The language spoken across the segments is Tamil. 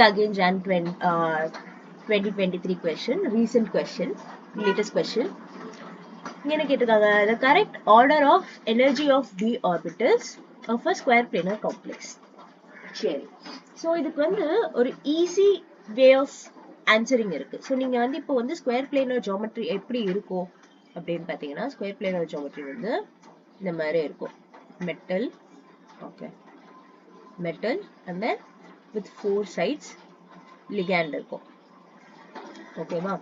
Again Jan 2023 question, recent question, latest question. என்ன கேட்டிருக்காங்க, the correct order of energy of d orbitals of a square planar complex. சரி, ஸோ இதுக்கு வந்து ஒரு ஈஸி வே ஆஃப் ஆன்சரிங் இருக்கு. ஸோ நீங்க வந்து இப்போ வந்து ஸ்கொயர் பிளேனர் ஜியோமெட்ரி எப்படி இருக்கும் அப்படின்னு பார்த்தீங்கன்னா, ஸ்கொயர் பிளேனர் ஜியோமெட்ரி வந்து இந்த மாதிரி இருக்கும். Metal, okay, metal and then with 4 sides ligand இருக்கும். ஓகேவா?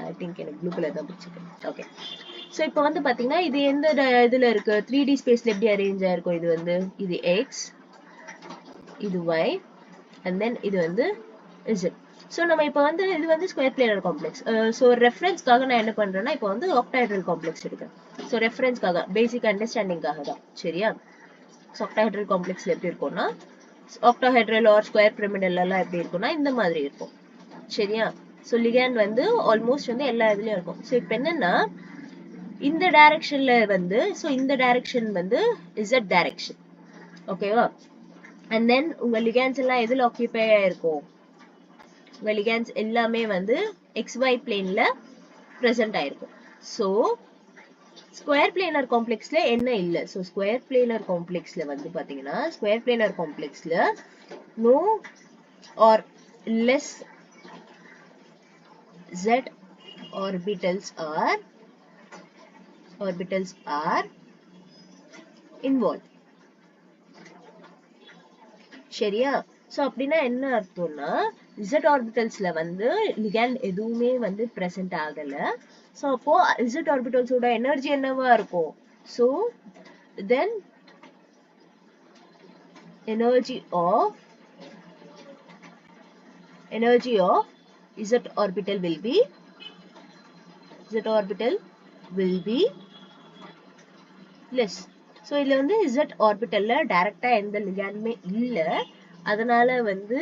ஐ திங்க் எனக்கு ப்ளூ கலர் தான் பிடிச்சிருக்கு. ஓகே, ஸோ இப்போ வந்து பார்த்தீங்கன்னா இது எந்த இதில் இருக்கு, 3D ஸ்பேஸ்ல எப்படி அரேஞ்ச் ஆயிருக்கும், இது வந்து இது எக்ஸ், இது ஒய் அண்ட் தென் இது வந்து இசட். ஸோ நம்ம இப்போ வந்து இது வந்து ஸ்கொயர் பிளேனர் காம்ப்ளெக்ஸ். ஸோ ரெஃபரன்ஸ்க்காக நான் என்ன பண்றேன்னா இப்போ வந்து ஆக்டாஹெட்ரல் காம்ப்ளெக்ஸ் எடுக்கிறேன். ஸோ ரெஃபரன்ஸ்க்காக, பேசிக் அண்டர்ஸ்டாண்டிங்காக தான். சரியா? ஸோ ஆக்டாஹெட்ரல் காம்ப்ளெக்ஸ்ல எப்படி இருக்கும்னா, ஆக்டாஹெட்ரல் ஆர் ஸ்கொயர் பிரமிடல் எல்லாம் எப்படி இருக்கும்னா இந்த மாதிரி இருக்கும். சரியா? ஸோ லிகேண்ட் வந்து ஆல்மோஸ்ட் வந்து எல்லா இதுலயும் இருக்கும். ஸோ இப்போ என்னன்னா இந்த டைரக்ஷன்ல வந்து, ஸோ இந்த டைரக்ஷன் வந்து இசட் டைரக்ஷன். ஓகேவா? அண்ட் தென் உங்க லிகேண்ட்ஸ் எல்லாம் எதுல ஆக்கியூபை ஆயிருக்கும், உங்க லிகேண்ட்ஸ் எல்லாமே வந்து XY பிளேன்ல பிரசன்ட் ஆயிருக்கும். ஸோ ஸ்கொயர் பிளேனர் காம்ப்ளெக்ஸ்ல என்ன இல்ல, ஸோ ஸ்கொயர் பிளேனர் காம்ப்ளெக்ஸ்ல வந்து பாத்தீங்கன்னா, ஸ்கொயர் பிளேனர் காம்ப்ளெக்ஸ்ல no or less z orbitals are involved. சரியா? சோ அப்படின்னா என்ன அர்த்தம்னா, z orbitals வந்து ligand எதுவுமே வந்து present ஆகல. சோ அப்போ z orbitals ஓட எனர்ஜி என்னவா இருக்கும், so then energy of z orbital will be less. so இதுல வந்து z orbitalல டைரக்டா எந்த லிகாண்டுமே இல்ல, அதனால வந்து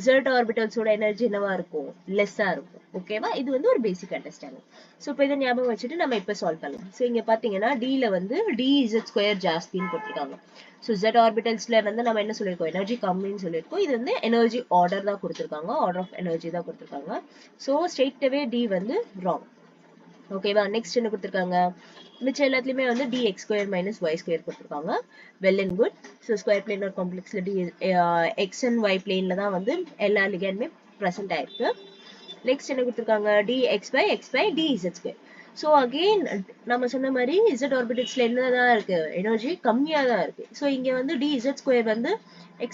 z orbitals ஓட எனர்ஜி என்னவா இருக்கும், லெஸ்ஸா இருக்கும். ஓகேவா? இது வந்து ஒரு பேசிக் அண்டர்ஸ்டாண்டிங். சோ இப்போ இதை ஞாபகம் வச்சுட்டு நம்ம இப்ப சால்வ் பண்ணலாம். சோ இங்க பாத்தீங்கன்னா d ல வந்து dz² ஜாஸ்தின்னு போட்டிருக்காங்க. சோ z orbitals வந்து நம்ம என்ன சொல்லிருக்கோம், எனர்ஜி கம்மின்னு சொல்லிருக்கோம். இது வந்து எனர்ஜி ஆர்டர் தான் கொடுத்திருக்காங்க, ஆர்டர் ஆஃப் எனர்ஜி தான் கொடுத்திருக்காங்க. சோ ஸ்ட்ரெயிட் அவே d வந்து ராங். ஓகேவா? நெக்ஸ்ட் என்ன கொடுத்திருக்காங்க, மிச்சம் எல்லாத்துலயுமே வந்து dx² - y² கொடுத்திருக்காங்க. Well and good. So square planar காம்ப்ளெக்ஸ்ல எக்ஸ் அண்ட் ஒய் பிளேன்ல தான் வந்து எல்லா லிகேண்டுமே ப்ரெசென்ட் ஆயிருக்கு. நெக்ஸ்ட் என்ன கொடுத்திருக்காங்க, dx/x dz². ஸோ அகெயின் நம்ம சொன்ன மாதிரி z ஆர்பிட்டல்ஸ்ல என்னதான் இருக்கு, எனர்ஜி கம்மியா தான் இருக்கு. ஸோ இங்க வந்து dz² வந்து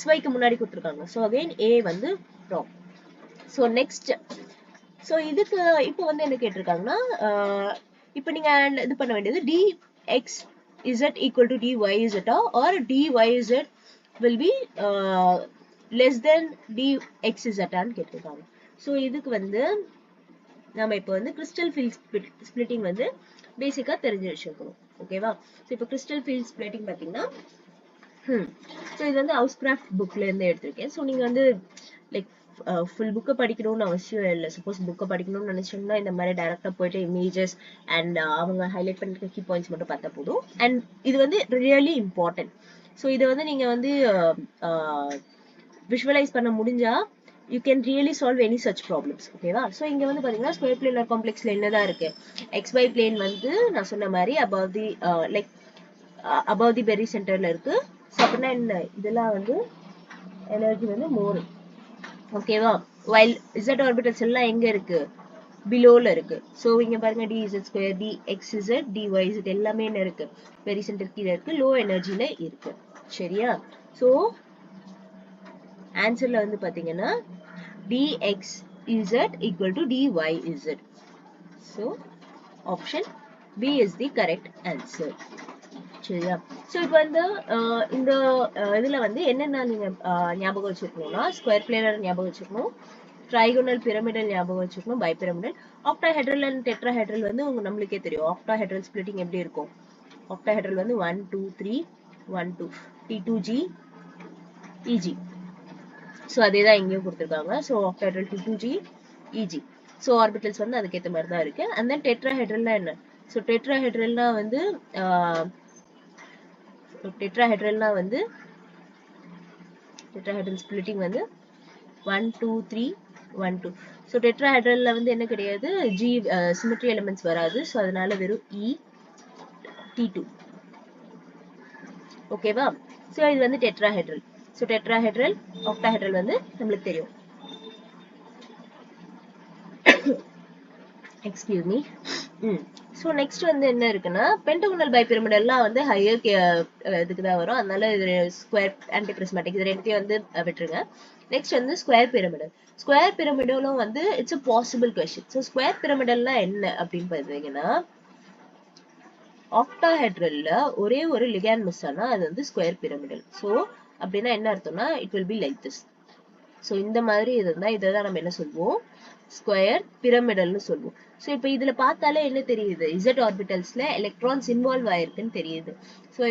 xyக்கு முன்னாடி கொடுத்திருக்காங்க. ஸோ அகெயின் a வந்து ராங். ஸோ நெக்ஸ்ட், ஸோ இதுக்கு இப்போ வந்து என்ன கேட்டிருக்காங்கன்னா, இப்போ நீங்க இது பண்ண வேண்டியது dx z equal to dyz or dyz will be less than dxz ன்னு கேட்டிருக்காங்க. ஸோ இதுக்கு வந்து நம்ம இப்போ வந்து கிறிஸ்டல் ஃபீல்ட் ஸ்பிளிட்டிங் வந்து பேசிக்கா தெரிஞ்சு வச்சிருக்கணும். ஓகேவா? ஸோ இப்போ கிறிஸ்டல் ஃபீல்ட் ஸ்பிளிட்டிங் பார்த்தீங்கன்னா, ஸோ இது வந்து ஹவுஸ்கிராஃப்ட் புக்ல இருந்து எடுத்திருக்கேன். ஸோ நீங்க வந்து லைக் ஃபுல் புக்கை படிக்கணும்னு அவசியம் இல்லை. சப்போஸ் புக்கை படிக்கணும்னு நினைச்சோம்னா இந்த மாதிரி டைரக்டா போயிட்டு இமேஜஸ் அண்ட் அவங்க ஹைலைட் பண்ணிருக்க கீ பாயிண்ட்ஸ் மட்டும் பார்த்தா போதும். அண்ட் இது வந்து ரியலி இம்பார்ட்டன்ட். ஸோ இதை வந்து நீங்க வந்து விஷுவலைஸ் பண்ண முடிஞ்சா you can really solve any such problems. ஓகேவா? ஸோ இங்க வந்து பாத்தீங்கன்னா ஸ்கொயர் பிளேனர் காம்ப்ளெக்ஸ்ல என்னதான் இருக்கு, xy பிளேன் வந்து நான் சொன்ன மாதிரி above the berry சென்டர்ல இருக்கு. ஸோ அப்படின்னா என்ன, இதெல்லாம் வந்து எனர்ஜி வந்து மோர். ஓகேவா? while z orbitals எல்லாம் எங்க இருக்கு, பிலோல இருக்கு. சோ இங்க பாருங்க dz², dxz, dyz எல்லாமே என்ன இருக்கு, பெரி சென்டர் கீழ இருக்கு, லோ எனர்ஜில இருக்கு. சரியா? சோ ஆன்சர்ல வந்து பாத்தீங்கன்னா dxz equal to dyz. so option B is the correct answer. சரியா? சோ இப்போ வந்து இந்த இதுல வந்து என்னென்ன நீங்க ஞாபகம் வச்சிருக்கணும்னா, ஸ்கொயர் பிளேனர் ஞாபகம் வச்சிருக்கணும், ட்ரைகோனல் பிரமிடல் ஞாபகம் வச்சிருக்கணும், பைபிரமிடல். ஆக்டாஹெட்ரல் அண்ட் டெட்ராஹெட்ரல் வந்து நம்மளுக்கே தெரியும். ஆக்டாஹெட்ரல் ஸ்பிளிட்டிங் எப்படி இருக்கும், ஆக்டாஹெட்ரல் வந்து 1 2 3 1 2 T2G Eg. ஸோ அதே தான் இங்கேயும் கொடுத்துருக்காங்க. So octahedral 2g Eg. So orbitals வந்து அதுக்கேற்ற மாதிரி தான் இருக்கு. அண்ட் தென் டெட்ராஹெட்ரல்னா என்ன? ஸோ டெட்ராஹெட்ரல்னா வந்து டெட்ராஹெட்ரல் ஸ்பிளிட்டிங் வந்து 1 2 3 1 2. ஸோ டெட்ராஹெட்ரல்ல வந்து என்ன கிடையாது, ஜி சிமெட்ரி எலிமெண்ட்ஸ் வராது. ஸோ அதனால வெறும் E T2. ஓகேவா? ஸோ இது வந்து டெட்ராஹெட்ரல். ஸோ டெட்ராஹெட்ரல், ஆக்டாஹெட்ரல் வந்து நம்மளுக்கு தெரியும். Excuse me. ஸோ நெக்ஸ்ட் வந்து என்ன இருக்குன்னா, பென்டகோனல் பைபிரமிடல்லாம் வந்து ஹையர் இதுக்கு தான் வரும். அதனால இது ஸ்கொயர் ஆன்டி பிரிஸ்மேட்டிக் இது ரெண்டுத்தையும் வந்து விட்டுருங்க. நெக்ஸ்ட் வந்து ஸ்கொயர் பிரமிடல். ஸ்கொயர் பிரமிடலும் வந்து it's a possible question. So square பிரமிடல்னா என்ன அப்படின்னு பார்த்தீங்கன்னா, ஆக்டாஹெட்ரல்ல ஒரே ஒரு லிகாண்ட் மிஸ் ஆனா அது வந்து ஸ்கொயர் பிரமிடல். ஸோ அப்படின்னா என்ன அர்த்தம்னா, it will be like this. So இந்த மாதிரி இருந்தா இதை தான் நம்ம என்ன சொல்வோம், ஸ்கொயர் பிரமிடல்னு சொல்லுவோம். ஸோ இப்போ இதுல பார்த்தாலே என்ன தெரியுது, Z ஆர்பிட்டல்ஸ்ல எலக்ட்ரான்ஸ் இன்வால்வ் ஆயிருக்குன்னு தெரியுது. ஸோ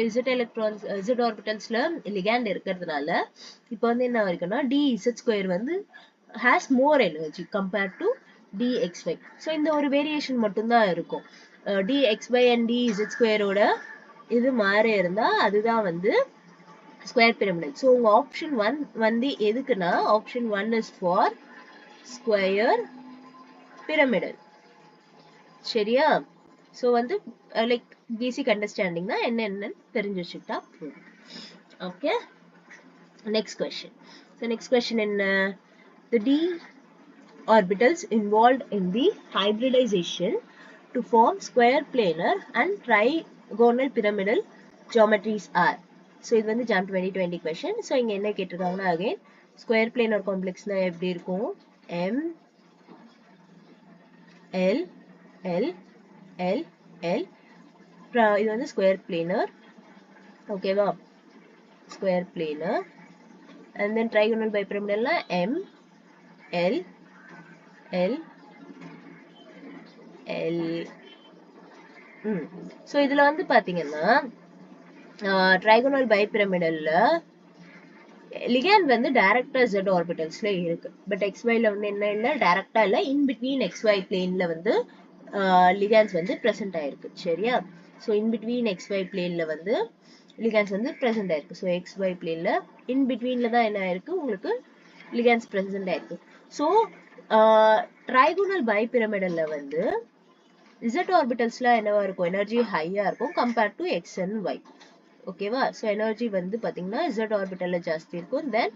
Z ஆர்பிட்டல்ஸ்ல லிகாண்ட் இருக்கிறதுனால இப்போ வந்து என்ன இருக்குன்னா, dZ² வந்து has more energy compared to dxy. So இந்த ஒரு வேரியேஷன் மட்டும்தான் இருக்கும். dxy அண்ட் dZ² இது மாறி இருந்தா அதுதான் வந்து ஸ்கொயர் பிரமிடல். ஸோ உங்க ஆப்ஷன் 1 வந்து எதுக்குன்னா, option 1 is for square pyramidal. சரியா? ஸோ வந்து லைக் பேசிக் அண்டர்ஸ்டாண்டிங் தான், என்னன்னு தெரிஞ்சு வச்சுக்கிட்டா போதும். Okay, next question. So next question என்ன, the d orbitals involved in the hybridization to form square planar and trigonal pyramidal geometries are. So இது வந்து ஜாம் 2020 கொஸ்டின். ஸோ இங்க என்ன கேட்டிருக்காங்கன்னா, அகைன் ஸ்கொயர் பிளேனர் காம்ப்ளெக்ஸ்னா எப்படி இருக்கும், M L L L L. இது வந்து ஸ்கொயர் பிளேனர். ஓகேவா? Square planar. And then trigonal பைபிரமிடல்னா M L L L. So இதுல வந்து பாத்தீங்கன்னா, ட்ரைகோனல் பைபிரமிடல்ல லிகாண்ட் வந்து டைரக்டா Z ஆர்பிட்டல்ஸ்ல இருக்கு. பட் XYல வந்து என்ன இல்ல, டைரக்டா இல்ல, இன் பிட்வீன் XY பிளேன்ல வந்து லிகாண்ட்ஸ் வந்து பிரசன்ட் ஆயிருக்கு. சரியா? ஸோ இன் பிட்வீன் XY பிளேன்ல வந்து லிகாண்ட்ஸ் வந்து பிரசன்ட் ஆயிருக்கு. ஸோ XY பிளேன்ல இன் பிட்வீன்ல தான் என்ன ஆயிருக்கு, உங்களுக்கு லிகாண்ட்ஸ் பிரசன்ட் ஆயிருக்கு. ஸோ ட்ரைகோனல் பைபிரமிடல்ல வந்து Z ஆர்பிட்டல்ஸ்ல என்னவா இருக்கும், எனர்ஜி ஹையா இருக்கும் compared to X and Y. ஓகேவா? ஸோ எனர்ஜி வந்து பாத்தீங்கன்னா Z ஆர்பிட்டல்ல ஜாஸ்தி இருக்கும் then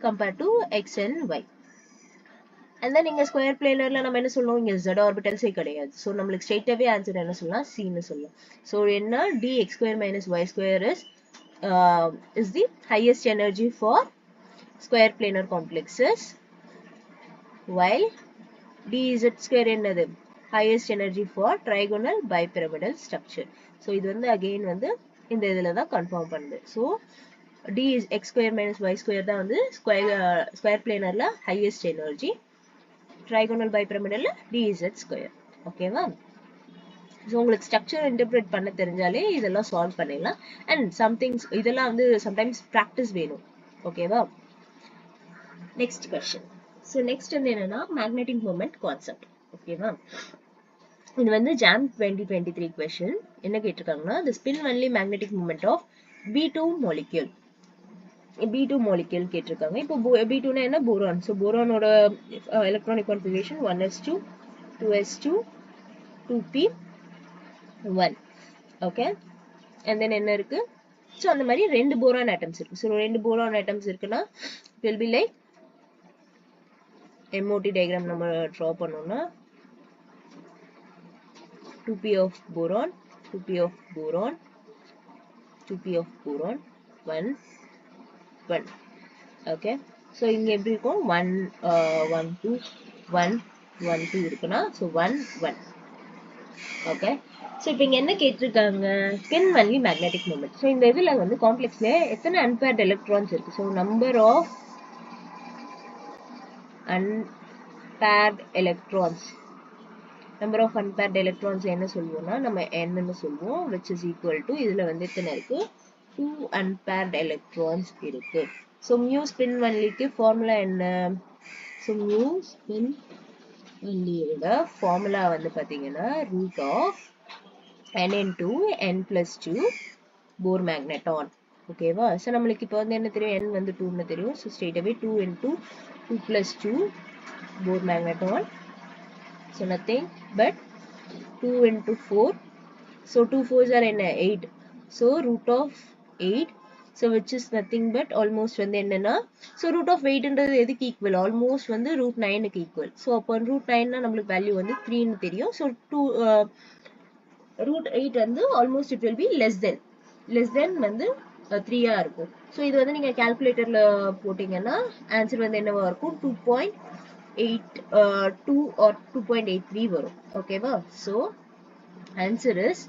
compared to X and Y. And then இங்க ஸ்கொயர் பிளேனர்ல நம்ம என்ன சொல்லுவோம், இங்க Z ஆர்பிட்டல்ஸே கிடையாது. ஸோ நம்மளுக்கு ஸ்ட்ரெயிட்டாவே ஆன்சர் என்ன சொல்லலாம், Cன்னு சொல்லலாம். ஸோ என்ன, dx² - y² is the highest energy for square planar complexes, while dz² என்னது, highest energy for trigonal bipyramidal structure. So இது வந்து அகெயின் வந்து இந்த இதுல தான் கன்ஃபார்ம் பண்ணுது. ஸோ dx² - y² தான் வந்து ஸ்கொயர் பிளேனர்ல ஹையஸ்ட் எனர்ஜி, ட்ரைகோனல் பைபிரமிடல்ல dz². ஓகேவா? ஸோ உங்களுக்கு ஸ்ட்ரக்சர் இன்டர்பிரேட் பண்ண தெரிஞ்சாலே இதெல்லாம் சால்வ் பண்ணிடலாம். அண்ட் சம்திங்ஸ் இதெல்லாம் வந்து சம்டைம்ஸ் ப்ராக்டிஸ் வேணும். ஓகேவா? Next question. ஸோ நெக்ஸ்ட் வந்து என்னன்னா, மேக்னெட்டிக் மொமெண்ட் கான்செப்ட். ஓகேவா? இது வந்து ஜாம் 2023 கொஸ்டின். என்ன கேட்டிருக்காங்கன்னா, the spin only magnetic moment of B2 molecule. B2 molecule கேட்டிருக்காங்க. இப்போ B2 னா என்ன, போரான். ஸோ போரானோட electronic configuration 1s2 2s2 2p1. Okay, and then என்ன இருக்கு, ஸோ அந்த மாதிரி ரெண்டு போரான் ஆட்டம்ஸ் இருக்கு. ஸோ ரெண்டு போரான் ஆட்டம்ஸ் இருக்குன்னா it will be like MOT diagram நம்ம draw பண்ணோம்னா 2p of boron 2p of boron 2p of boron 1 1. Okay, so இங்க எப்படி இருக்கும், 1 1 2 1 1 2 இருக்குன்னா ஸோ 1 1. ஓகே, ஸோ இப்போ இங்க என்ன கேட்டிருக்காங்க, spin only magnetic moment. So இந்த இதுல வந்து காம்ப்ளெக்ஸ்ல எத்தனை அன்பேர்ட் எலக்ட்ரான்ஸ் இருக்கு, so number of unpaired electrons, number of unpaired electrons என்ன சொல்லுவோம்னா நம்ம என்னன்னு சொல்லுவோம், which is equal to, இதுல வந்து எத்தனை இருக்கு, 2 அன்பேர்ட் எலக்ட்ரான்ஸ் இருக்கு. ஸோ மியூ ஸ்பின் ஒன்லிக்கு ஃபார்முலா என்ன? ஸோ மியூ ஸ்பின் ஒன்லியோட ஃபார்முலா வந்து பார்த்தீங்கன்னா root of n into n plus 2 Bohr magneton. ஓகேவா? ஸோ நம்மளுக்கு இப்போ வந்து என்ன தெரியும்? n வந்து 2ன்னு தெரியும். So straight away 2 into 2 plus 2 Bohr magneton. So nothing but 2 into 4. So 2 4s are என்ன? 8. So root of 8. So which is nothing but almost வந்து என்னன்னா, ஸோ ரூட் ஆஃப் 8ன்றது எதுக்கு ஈக்குவல்? ஆல்மோஸ்ட் வந்து ரூட் 9க்கு ஈக்குவல். ஸோ அப்போ ரூட் 9னா நம்மளுக்கு வேல்யூ வந்து 3ன்னு தெரியும். ஸோ root 8 வந்து almost it will be less than வந்து 3 இருக்கும். ஸோ இது வந்து நீங்க கால்குலேட்டர்ல போட்டீங்கன்னா ஆன்சர் வந்து என்னவா இருக்கும்? 2.82 or 2.83 வரும். ஓகேவா? So answer is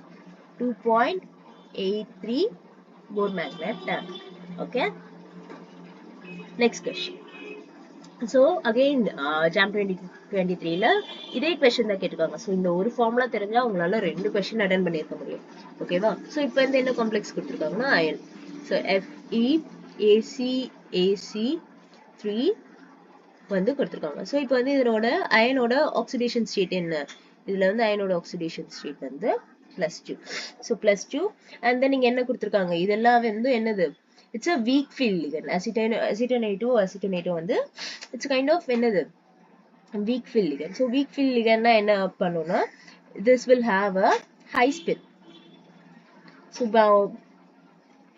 2.83 Bohr magneton. Okay, next question. So again JAM 2023ல இதே கொஸ்டின் தான் கேட்டிருக்காங்க. ஸோ இந்த ஒரு ஃபார்முலா தெரிஞ்சா உங்களால 2 கொஸ்டின் அட்டன் பண்ணியிருக்க முடியும். ஓகேவா? ஸோ இப்போ வந்து என்ன காம்ப்ளெக்ஸ் கொடுத்துருக்காங்கன்னா அயன். ஸோ FeACAC3 வந்து கொடுத்துருக்காங்க. ஸோ இப்போ வந்து இதனோட அயனோட ஆக்சிடேஷன் ஸ்டேட் என்ன? இதுல வந்து அயனோட ஆக்சிடேஷன் ஸ்டேட் வந்து +2. ஸோ +2 அண்ட் தென் நீங்க என்ன கொடுத்துருக்காங்க? இதெல்லாம் வந்து என்னது? It's a weak field ligand. Acetone வந்து it's kind of என்னது? Weak field ligand. So weak field ligand na என்ன பண்ணும்னா, this will have a high spin. So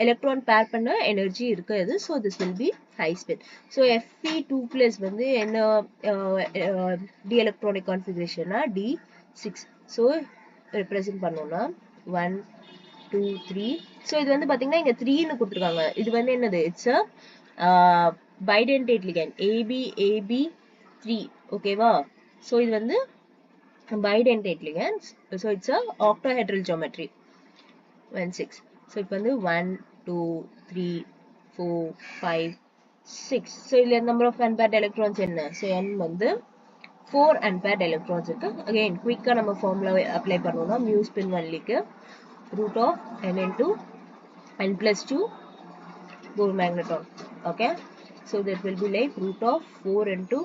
electron pair பண்ண energy இருக்காது. So this will be high spin. So Fe2+ வந்து என்ன d electronic configuration na D6. So represent பண்ணோம்னா 1 2 3. So இது வந்து பாத்தீங்கன்னா இங்க 3 ன்னு கொடுத்திருக்காங்க. இது வந்து என்னது? It's a bidentate ligand. AB3. ஓகேவா? So இது வந்து bidentate ligands. So it's a octahedral geometry. 1 6. So இப்போ வந்து 1 2 3 4 5 6. So இதுல number of unpaired electrons என்ன? So n வந்து 4 unpaired electrons இருக்கு. Again quick-ஆ நம்ம formula apply பண்ணோம்னா mu spin only-க்கு root of n into n plus 2 Bohr magneton. Okay, so that will be like root of 4 into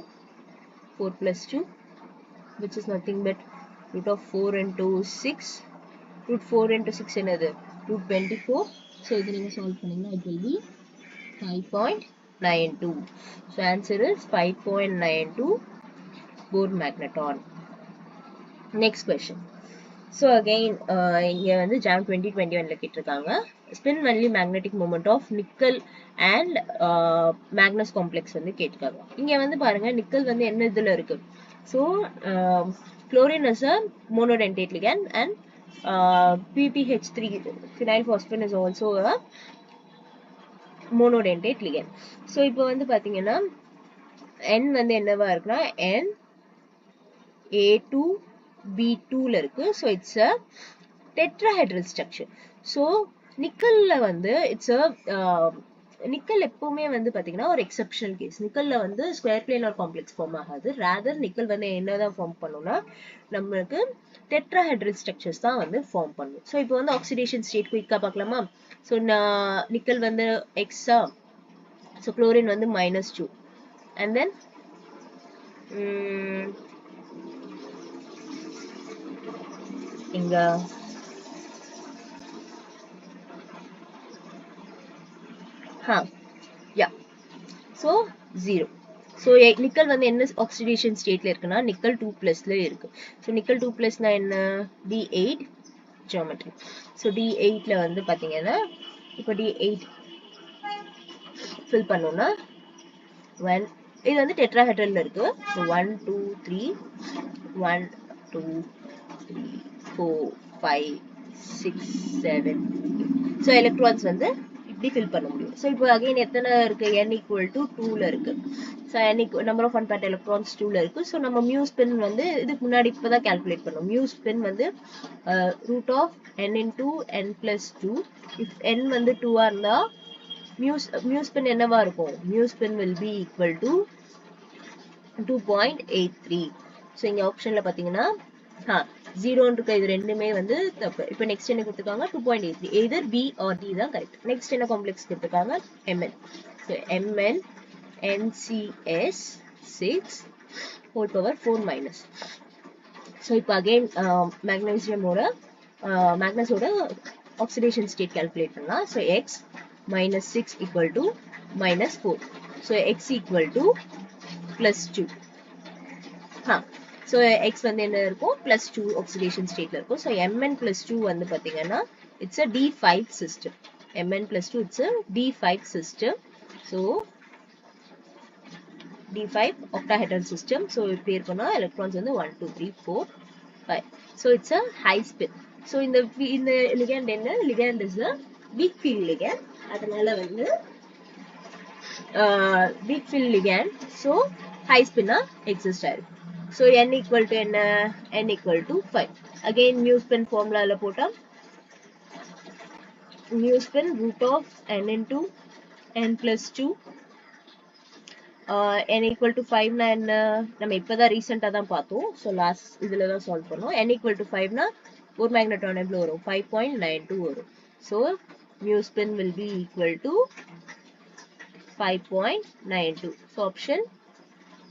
4 plus 2, which is nothing but root of 4 into 6. Root 4 into 6 another root 24. So if you solve it will be 5.92. So answer is 5.92 Bohr magneton. Next question. So again இங்க வந்து ஜாம் 2021ல கேட்டிருக்காங்க spin only magnetic moment of nickel and Magnus complex வந்து கேட்டிருக்காங்க. இங்க வந்து பாருங்க நிக்கல் வந்து என்ன இதுல இருக்கு? So chlorine is a monodentate ligand and PPH3 phenyl phosphine is also a monodentate ligand. So இப்போ வந்து பாத்தீங்கன்னா N வந்து என்னவா இருக்குன்னா Na2B2ல இருக்கு. So it's a tetrahedral structure. So நிக்கல்ல வந்து it's a நிக்கல் எப்பவுமே வந்து பாத்தீங்கன்னா ஒரு எக்ஸெப்ஷனல் கேஸ். நிக்கல்ல வந்து ஸ்கொயர் பிளேனார் காம்ப்ளெக்ஸ் ஃபார்ம் ஆகாது. ரேதர் நிக்கல் வந்து என்னதான் ஃபார்ம் பண்ணும்னா நமக்கு டெட்ராஹெட்ரல் ஸ்ட்ரக்சர்ஸ் தான் வந்து ஃபார்ம் பண்ணும். ஸோ இப்போ வந்து ஆக்சிடேஷன் ஸ்டேட் குயிக்கா பார்க்கலாமா? ஸோ நிக்கல் வந்து எக்ஸா, ஸோ குளோரின் வந்து -2 அண்ட் தென் இங்க yeah, so 0. So நிக்கல் வந்து என்ன ஆக்சிடேஷன் ஸ்டேட்ல இருக்குன்னா நிக்கல் 2+ல இருக்கு. ஸோ நிக்கல் 2+னா என்ன? D8 geometry. ஸோ D8ல வந்து பாத்தீங்கன்னா இப்போ D8 ஃபில் பண்ணோம்னா 1 இது வந்து டெட்ராஹெட்ரல்ல இருக்கு. ஸோ 1 2 3 1 2 3 4 5 6 7. ஸோ எலக்ட்ரான்ஸ் வந்து இப்படி ஃபில் பண்ண முடியும். ஸோ இப்போ அகைன் எத்தனை இருக்கு? n equal to 2ல இருக்கு. So n number of unpaired electrons 2ல இருக்கு. ஸோ நம்ம மியூ ஸ்பின் வந்து இதுக்கு முன்னாடி இப்பதான் கால்குலேட் பண்ணோம். மியூ ஸ்பின் வந்து root of n into n plus 2. if n வந்து 2ஆ இருந்தா மியூ ஸ்பின் என்னவா இருக்கும்? Mu spin will be equal to 2.83. So இங்க ஆப்ஷன்ல பாத்தீங்கன்னா 0 இருக்கு. இது ரெண்டுமே வந்து தப்பு. இப்போ நெக்ஸ்ட் என்ன கொடுத்திருக்காங்க? 2.83. either B or D தான் கரெக்ட். நெக்ஸ்ட் என்ன காம்ப்ளெக்ஸ் கொடுத்திருக்காங்க? Mn. So Mn NCS 6 whole power 4 minus. So இப்போ again magnesium ஓட magnus ஓட oxidation state calculate பண்ணலாம். So x minus 6 equal to minus 4. So x equal to plus 2. So x வந்து என்ன இருக்கும் plus 2 oxidation stateல இருக்கும். So Mn plus 2 வந்து பாத்தீங்கன்னா it's a D5 system. Mn plus 2 it's a D5 system. So D5 octahedral system. So இப்படி இருக்கும்னா electrons வந்து 1 2 3 4 5. So it's a high spin. So இந்த ligand என்ன ligand is a weak field ligand. அதனால வந்து weak field ligand. So high spin exist ஆயிருக்கு. So n equal to என்ன n equal to 5. Again mu spin formula ல போட்டா mu spin root of n into n plus 2 n equal to 5 na என்ன நம்ம இப்பதான் ரீசெண்டா தான் பார்த்தோம். So last இதுல தான் சால்வ் பண்ணோம். n equal to 5 na 4 magnetron எவ்வளவு வரும் 5.92 வரும். So mu spin will be equal to 5.92. So option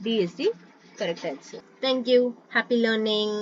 D is the correct answer. Thank you. Happy learning.